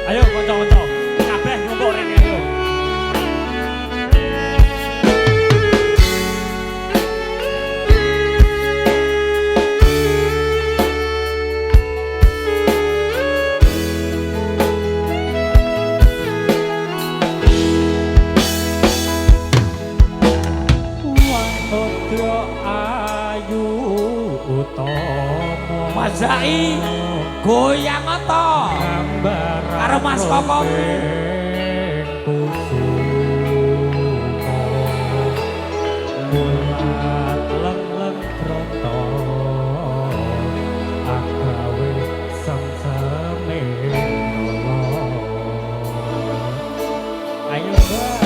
Ayo kanca-kanca, kabeh ngumpul rene ayo. Wanodra ayu utama Mazai goyang ata karo Mas Kokong mulat leng-leng kronto agawe samsame ayo Mbak.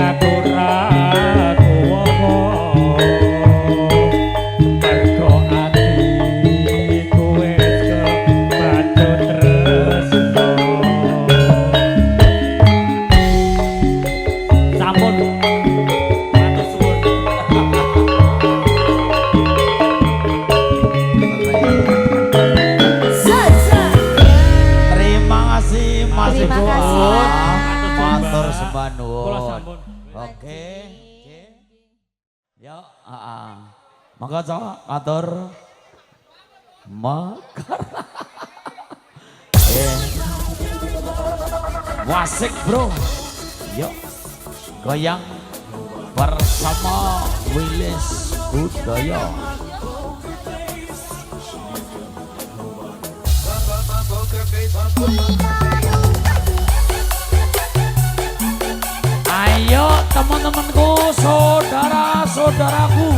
aku ra kuwowo mergo atiku wis kebacut tresno sampun matur suwun terima kasih Mas Terima Ibu. kasih, Mas. Matur sembah nuwun. Kula sampun. Oke. Ya, mangga Cok, matur. Makar. Wasik, Bro. Yuk. Goyang bersama Wilis Budaya. Ayo teman-temanku, saudara-saudaraku.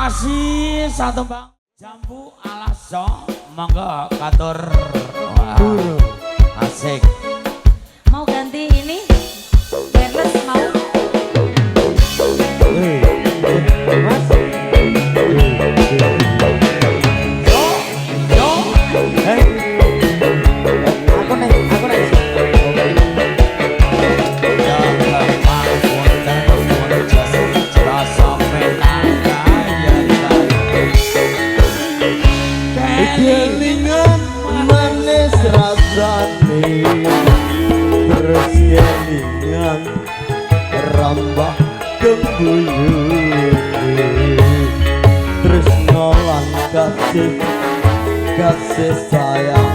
kasih satu bang jambu alaso monggo katur. Wah, asik. Mau ganti ini? Wireless mau? Mas. Yo, Aku nih. Kelingan manis rasane terus kelingan rambah kembuyut terus nolan kasih sayang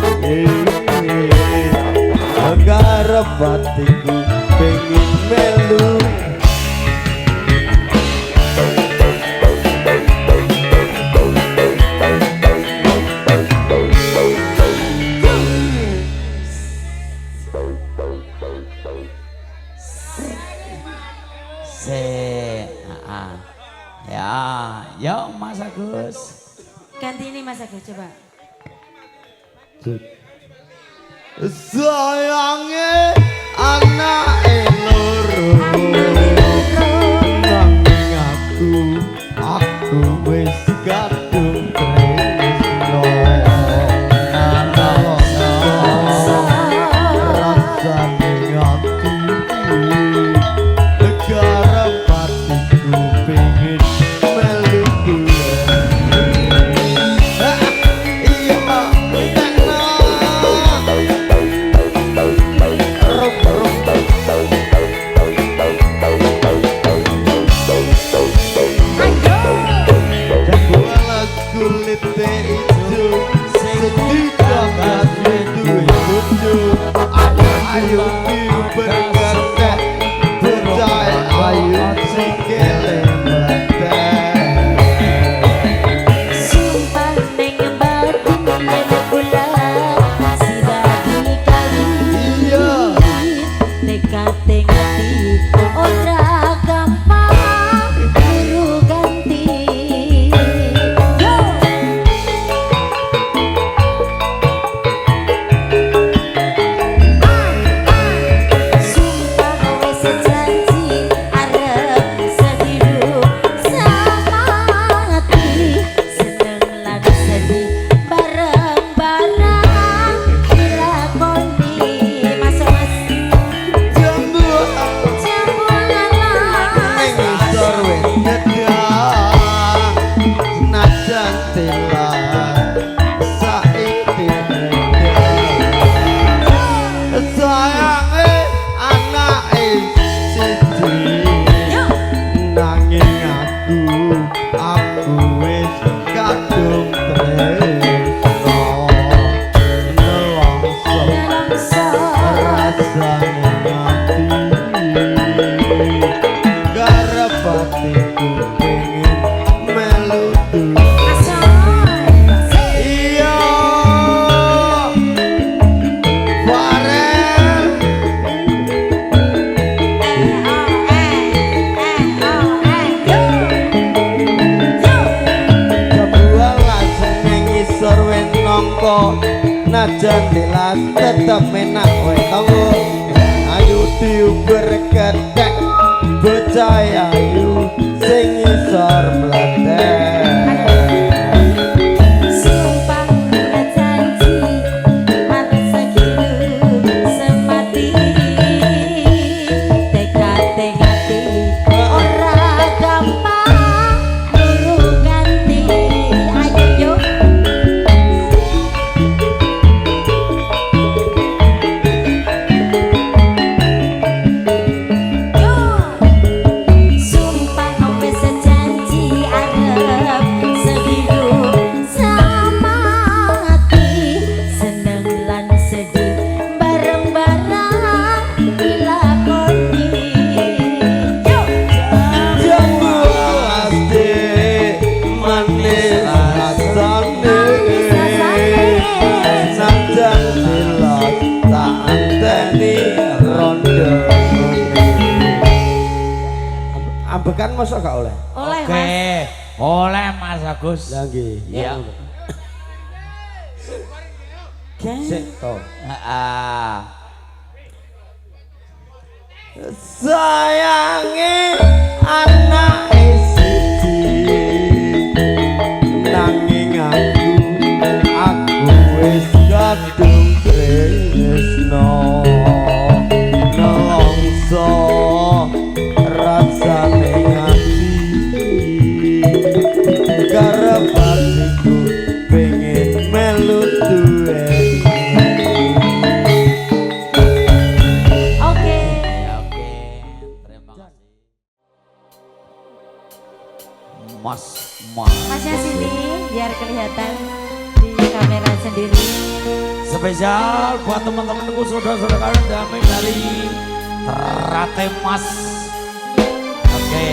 agar batiku pengen melu. Ya, yo Mas Agus. Ganti ini Mas Agus coba. Sayange anake loro nanging aku wis kadung tresno rasane ati negara patiku pengen melu ayo berkata percaya ayo sikile Sumpah neng batin yen kula sirah kali. iya Tekate ngati ora gampang guru ganti. Yo. Sumpah wis janji arep sediru sama hati seneng lan sedih bareng-bareng dilakoni mas jambu jambulan ning isor wis nedang senajan telah saiki sayange anake siji nanging aku wis kadung tresno nelongso rasane ati garap hatiku pengen melu iya Farel Kebual langsung neng isor wen nongko najan dilas tetep enak we tonggo ayu diuber ketek bocah ayu sing isor meletek Sumpah kula janji arep segiru semati tekate ngati ora gampang guru ganti ayo yo Sumpah wis janji arep segiru sama hati seneng lan sedih bareng-bareng dilakoni yo jambu lasti manis rasane najan dilas tak anteni rondo ambekan masa gak oleh oleh Oke, mas Oleh Mas Agus. Lagi. Ya. Sik to. Ah. Sayange anak siji nanging aku wis kadung tresno nelongso rasane ati karepku pengen melu duwe. Oke. Ya, oke, terima kasih. Mas. Masnya sini biar kelihatan di kamera sendiri. Spesial buat teman-temanku saudara-saudara damai dari Terate Mas. Oke.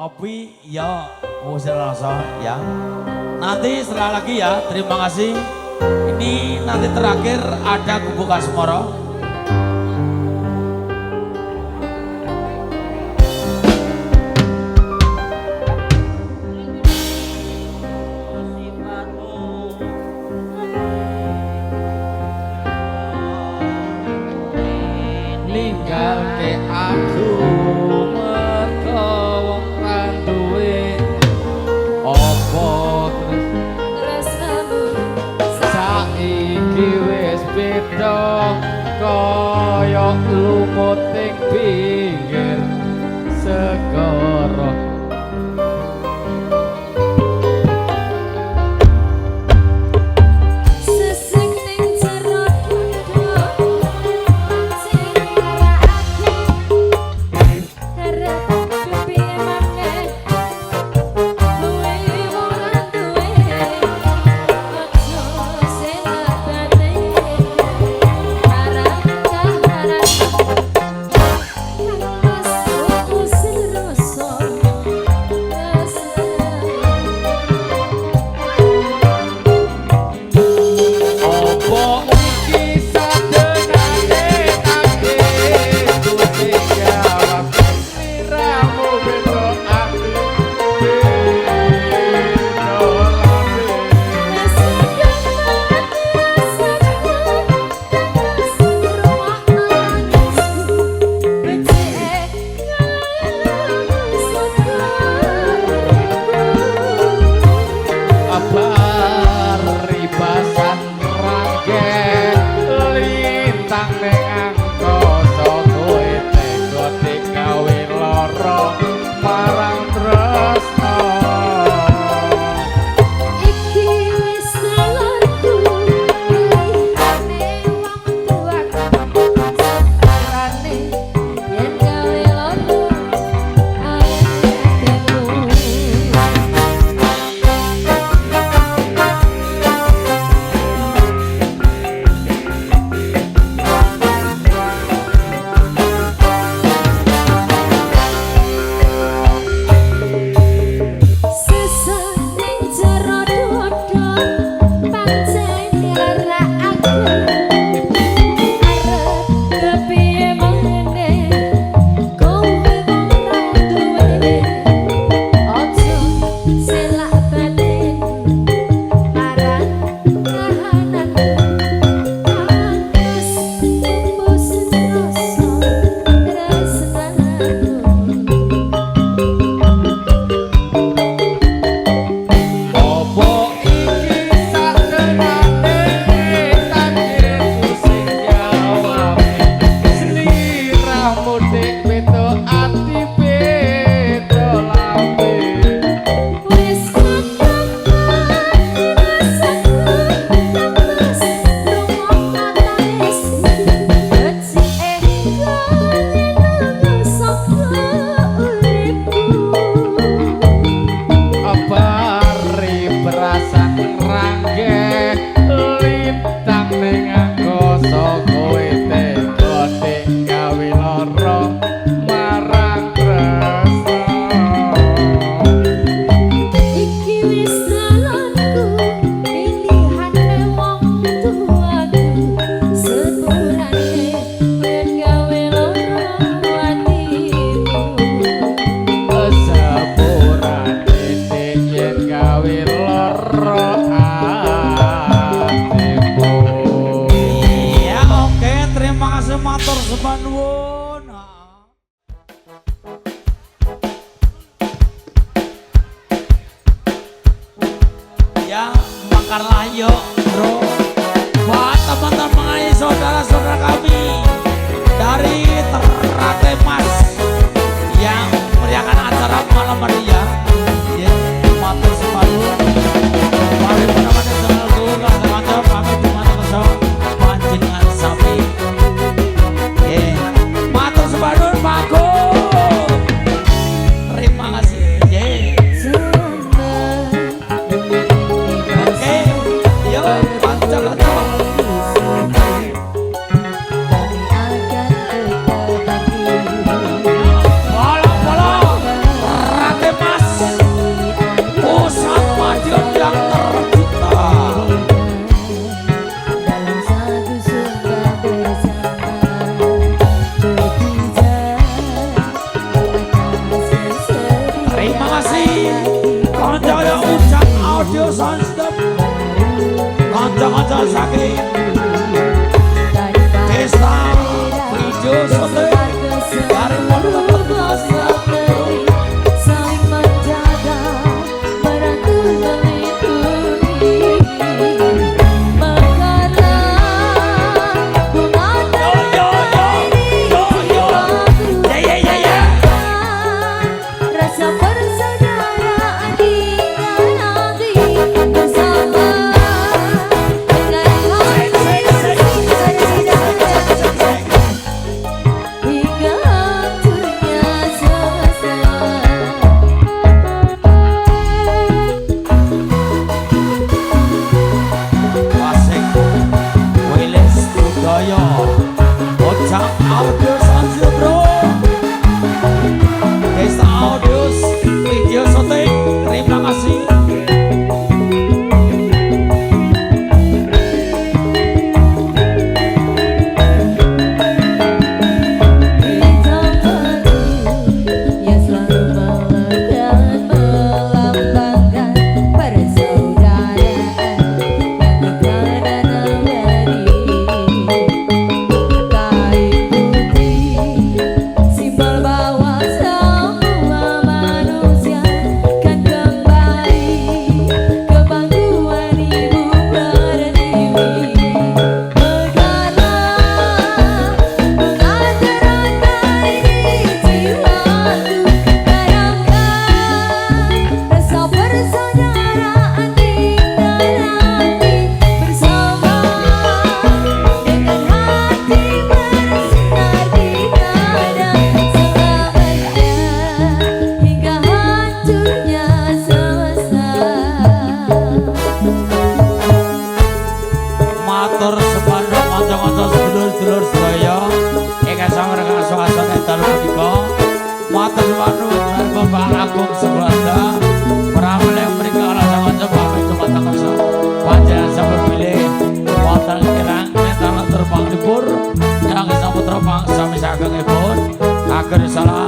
Opi ya musik rasa ya. Nanti setelah lagi ya, terima kasih. Ini nanti terakhir ada Kubu Kasmoro. Ninggal ke aku mergo wong ra duwe apa terus saiki wis beda kaya lumut ing pinggir segara Ya, makanlah yuk bro. Buat teman-teman saudara-saudara kami dari Ternate Mas yang meriahkan acara malam hari ya. Ya, matur separuh. Mari menemani selalu kanca-kanca kami cuma terso panjenengan sami. Ya, matur separuh Pak Go. Terima kasih. Ya. Dari agan saking Desa Wijo Sote bareng pondok saling menjaga merangkul melindungi mekaran bunga rasa persaudaraan hingga nanti bersama dengan hati hingga hancurnya semesta. Wasik Wilis Budaya Ocak Audios Anjir Bro Desa Audios Video Syuting terima kasih. Yang selalu melekat melambangkan persaudaraan yang kekal dan abadi. Kain putih simbol bahwa semua manusia kan kembali ke pangkuan ibu pertiwi. Megarlah mengajarkan ini jiwaku bayangkan rasa persaudaraan hingga nanti bersama dengan hati bersinar di dada selamanya hingga hancurnya semesta. Matur sepanduk kanca-kanca sedulur-sedulur sedaya ingkang sami ngrasakaken entar punika. Matur sepanduk dan Bapak Agung Subanda pramila mriki kanca-kanca pamit dumateng kersa panjenengan sampun pilih wonten kirang entar terbang libur yang saputra pangsami sagengipun agar salah